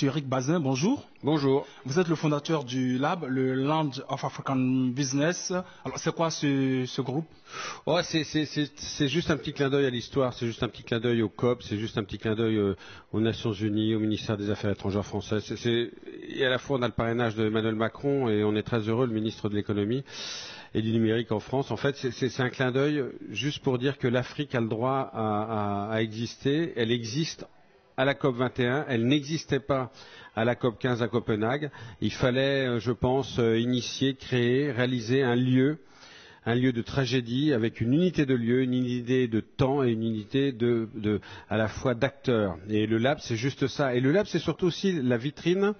Monsieur Eric Bazin, bonjour. Bonjour. Vous êtes le fondateur du Lab, le Land of African Business. Alors, c'est quoi ce groupe? C'est juste un petit clin d'œil à l'histoire, c'est juste un petit clin d'œil au COP, c'est juste un petit clin d'œil aux Nations Unies, au ministère des Affaires étrangères français. Et à la fois, on a le parrainage d'Emmanuel Macron et on est très heureux, le ministre de l'économie et du numérique en France. En fait, c'est un clin d'œil juste pour dire que l'Afrique a le droit à exister. Elle existe à la COP 21, elle n'existait pas à la COP 15 à Copenhague. Il fallait, je pense, initier, créer, réaliser un lieu de tragédie avec une unité de lieu, une unité de temps et une unité à la fois d'acteurs. Et le Lab, c'est juste ça. Et le Lab, c'est surtout aussi la vitrine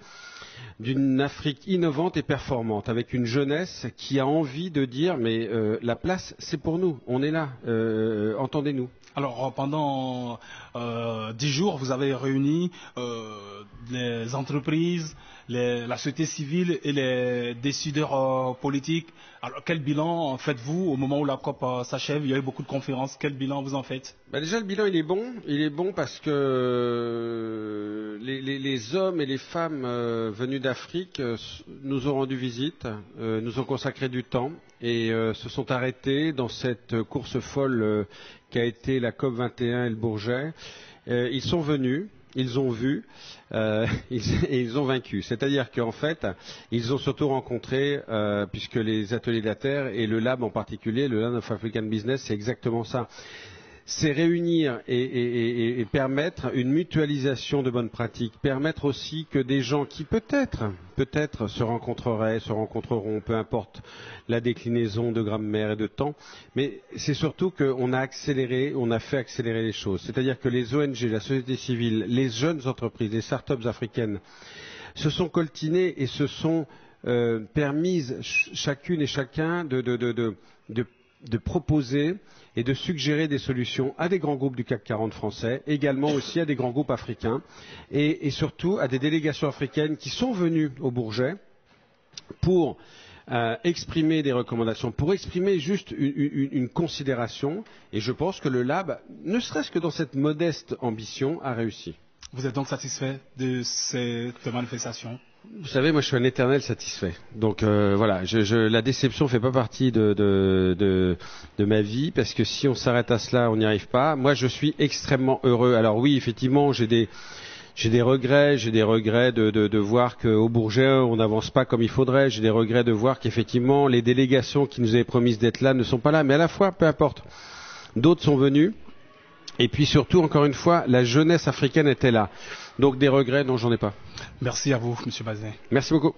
d'une Afrique innovante et performante, avec une jeunesse qui a envie de dire mais la place, c'est pour nous, on est là, entendez-nous. Alors, pendant 10 jours, vous avez réuni les entreprises, la société civile et les décideurs politiques. Alors, quel bilan faites-vous au moment où la COP s'achève? Il y a eu beaucoup de conférences. Quel bilan vous en faites? Déjà, le bilan, il est bon. Il est bon parce que les hommes et les femmes venus d'Afrique nous ont rendu visite, nous ont consacré du temps et se sont arrêtés dans cette course folle qu'a été la COP 21 et le Bourget. Ils sont venus, ils ont vu et ils ont vaincu. C'est-à-dire qu'en fait, ils ont surtout rencontré, puisque les ateliers de la Terre et le Lab en particulier, le Land of African Business, c'est exactement ça. C'est réunir et permettre une mutualisation de bonnes pratiques, permettre aussi que des gens qui peut-être se rencontreront, peu importe la déclinaison de grammaire et de temps, mais c'est surtout qu'on a fait accélérer les choses. C'est-à-dire que les ONG, la société civile, les jeunes entreprises, les start-up africaines se sont coltinées et se sont permises chacune et chacun de proposer et de suggérer des solutions à des grands groupes du CAC 40 français, également aussi à des grands groupes africains et surtout à des délégations africaines qui sont venues au Bourget pour exprimer des recommandations, pour exprimer juste une considération. Et je pense que le Lab, ne serait-ce que dans cette modeste ambition, a réussi. Vous êtes donc satisfait de cette manifestation? Vous savez, moi je suis un éternel satisfait. Donc voilà, la déception ne fait pas partie de ma vie, parce que si on s'arrête à cela, on n'y arrive pas. Moi je suis extrêmement heureux. Alors oui, effectivement, j'ai des regrets de voir qu'au Bourget, on n'avance pas comme il faudrait. J'ai des regrets de voir qu'effectivement, les délégations qui nous avaient promis d'être là ne sont pas là. Mais à la fois, peu importe, d'autres sont venus. Et puis surtout, encore une fois, la jeunesse africaine était là. Donc des regrets, non, j'en ai pas. Merci à vous, Monsieur Bazin. Merci beaucoup.